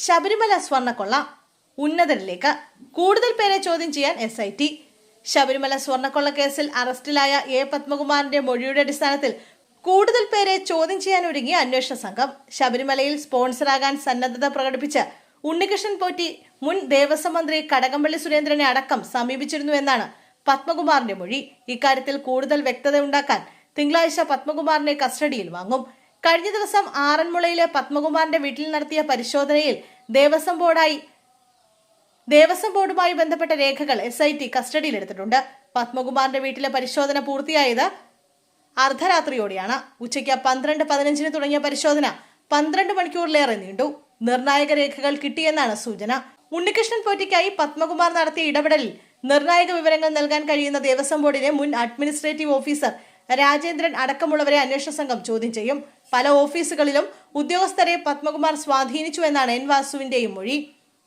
ശബരിമല സ്വർണ്ണക്കൊള്ള ഉന്നതരിലേക്ക്, കൂടുതൽ പേരെ ചോദ്യം ചെയ്യാൻ SIT. ശബരിമല സ്വർണ്ണക്കൊള്ള കേസിൽ അറസ്റ്റിലായ A. പത്മകുമാറിന്റെ മൊഴിയുടെ അടിസ്ഥാനത്തിൽ കൂടുതൽ പേരെ ചോദ്യം ചെയ്യാൻ ഒരുങ്ങിയ അന്വേഷണ സംഘം. ശബരിമലയിൽ സ്പോൺസറാകാൻ സന്നദ്ധത പ്രകടിപ്പിച്ച് ഉണ്ണികൃഷ്ണൻ പോറ്റി മുൻ ദേവസ്വം മന്ത്രി കടകംപള്ളി സുരേന്ദ്രനെ അടക്കം സമീപിച്ചിരുന്നുവെന്നാണ് പത്മകുമാറിന്റെ മൊഴി. ഇക്കാര്യത്തിൽ കൂടുതൽ വ്യക്തത ഉണ്ടാക്കാൻ തിങ്കളാഴ്ച പത്മകുമാറിനെ കസ്റ്റഡിയിൽ വാങ്ങും. കഴിഞ്ഞ ദിവസം ആറന്മുളയിലെ പത്മകുമാറിന്റെ വീട്ടിൽ നടത്തിയ പരിശോധനയിൽ ദേവസ്വം ബോർഡുമായി ബന്ധപ്പെട്ട രേഖകൾ SIT കസ്റ്റഡിയിലെടുത്തിട്ടുണ്ട്. പത്മകുമാറിന്റെ വീട്ടിലെ പരിശോധന പൂർത്തിയായത് അർദ്ധരാത്രിയോടെയാണ്. ഉച്ചയ്ക്ക് 12:15 തുടങ്ങിയ പരിശോധന 12 മണിക്കൂറിലേറെ നീണ്ടു. നിർണായക രേഖകൾ കിട്ടിയെന്നാണ് സൂചന. ഉണ്ണികൃഷ്ണൻ പോറ്റിക്കായി പത്മകുമാർ നടത്തിയ ഇടപെടലിൽ നിർണായക വിവരങ്ങൾ നൽകാൻ കഴിയുന്ന ദേവസ്വം ബോർഡിലെ മുൻ അഡ്മിനിസ്ട്രേറ്റീവ് ഓഫീസർ രാജേന്ദ്രൻ അടക്കമുള്ളവരെ അന്വേഷണ സംഘം ചോദ്യം ചെയ്യും. പല ഓഫീസുകളിലും ഉദ്യോഗസ്ഥരെ പത്മകുമാർ സ്വാധീനിച്ചു എന്നാണ് N. വാസുവിന്റെയും മൊഴി.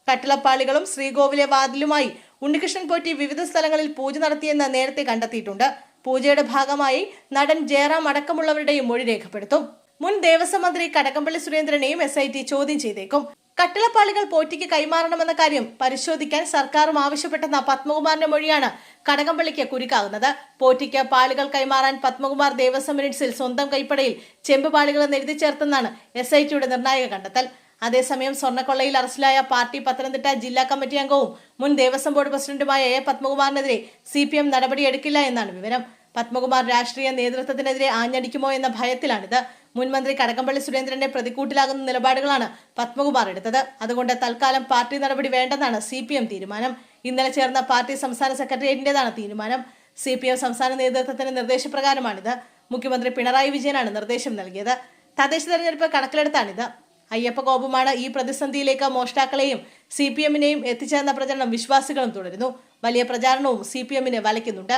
കട്ടിളപ്പാളികളും ശ്രീകോവിലെ വാതിലുമായി ഉണ്ണികൃഷ്ണൻ പോറ്റി വിവിധ സ്ഥലങ്ങളിൽ പൂജ നടത്തിയെന്ന് നേരത്തെ കണ്ടെത്തിയിട്ടുണ്ട്. പൂജയുടെ ഭാഗമായി നടൻ ജയറാം അടക്കമുള്ളവരുടെയും മൊഴി രേഖപ്പെടുത്തും. മുൻ ദേവസ്വം മന്ത്രി കടകംപള്ളി സുരേന്ദ്രനെയും SIT ചോദ്യം ചെയ്തേക്കും. കട്ടിളപ്പാളികൾ പോറ്റിക്ക് കൈമാറണമെന്ന കാര്യം പരിശോധിക്കാൻ സർക്കാരും ആവശ്യപ്പെട്ടെന്ന പത്മകുമാറിന്റെ മൊഴിയാണ് കടകംപള്ളിക്ക് കുരുക്കാകുന്നത്. പോറ്റിക്ക് പാളികൾ കൈമാറാൻ പത്മകുമാർ ദേവസ്വം മിനിറ്റ്സിൽ സ്വന്തം കൈപ്പടയിൽ ചെമ്പ് പാളികൾ എഴുതി ചേർത്തെന്നാണ് SITയുടെ നിർണായക കണ്ടെത്തൽ. അതേസമയം സ്വർണ്ണക്കൊള്ളയിൽ അറസ്റ്റിലായ പാർട്ടി പത്തനംതിട്ട ജില്ലാ കമ്മിറ്റി അംഗവും മുൻ ദേവസ്വം ബോർഡ് പ്രസിഡന്റുമായ A. പത്മകുമാറിനെതിരെ CPM നടപടിയെടുക്കില്ല എന്നാണ് വിവരം. പത്മകുമാർ രാഷ്ട്രീയ നേതൃത്വത്തിനെതിരെ ആഞ്ഞടിക്കുമോ എന്ന ഭയത്തിലാണിത്. മുൻ മന്ത്രി കടകംപള്ളി സുരേന്ദ്രന്റെ പ്രതിക്കൂട്ടിലാകുന്ന നിലപാടുകളാണ് പത്മകുമാർ എടുത്തത്. അതുകൊണ്ട് തൽക്കാലം പാർട്ടി നടപടി വേണ്ടെന്നാണ് CPM തീരുമാനം. ഇന്നലെ ചേർന്ന പാർട്ടി സംസ്ഥാന സെക്രട്ടേറിയറ്റിന്റേതാണ് തീരുമാനം. CPM സംസ്ഥാന നേതൃത്വത്തിന്റെ നിർദ്ദേശപ്രകാരമാണിത്. മുഖ്യമന്ത്രി പിണറായി വിജയനാണ് നിർദ്ദേശം നൽകിയത്. തദ്ദേശ തെരഞ്ഞെടുപ്പ് കണക്കിലെടുത്താണിത്. അയ്യപ്പ കോപമാണ് ഈ പ്രതിസന്ധിയിലേക്ക് മോഷ്ടാക്കളെയും CPMനെയും എത്തിച്ചെന്ന പ്രചരണം വിശ്വാസികളും തുടരുന്നു. വലിയ പ്രചാരണവും CPMനെ വലയ്ക്കുന്നുണ്ട്.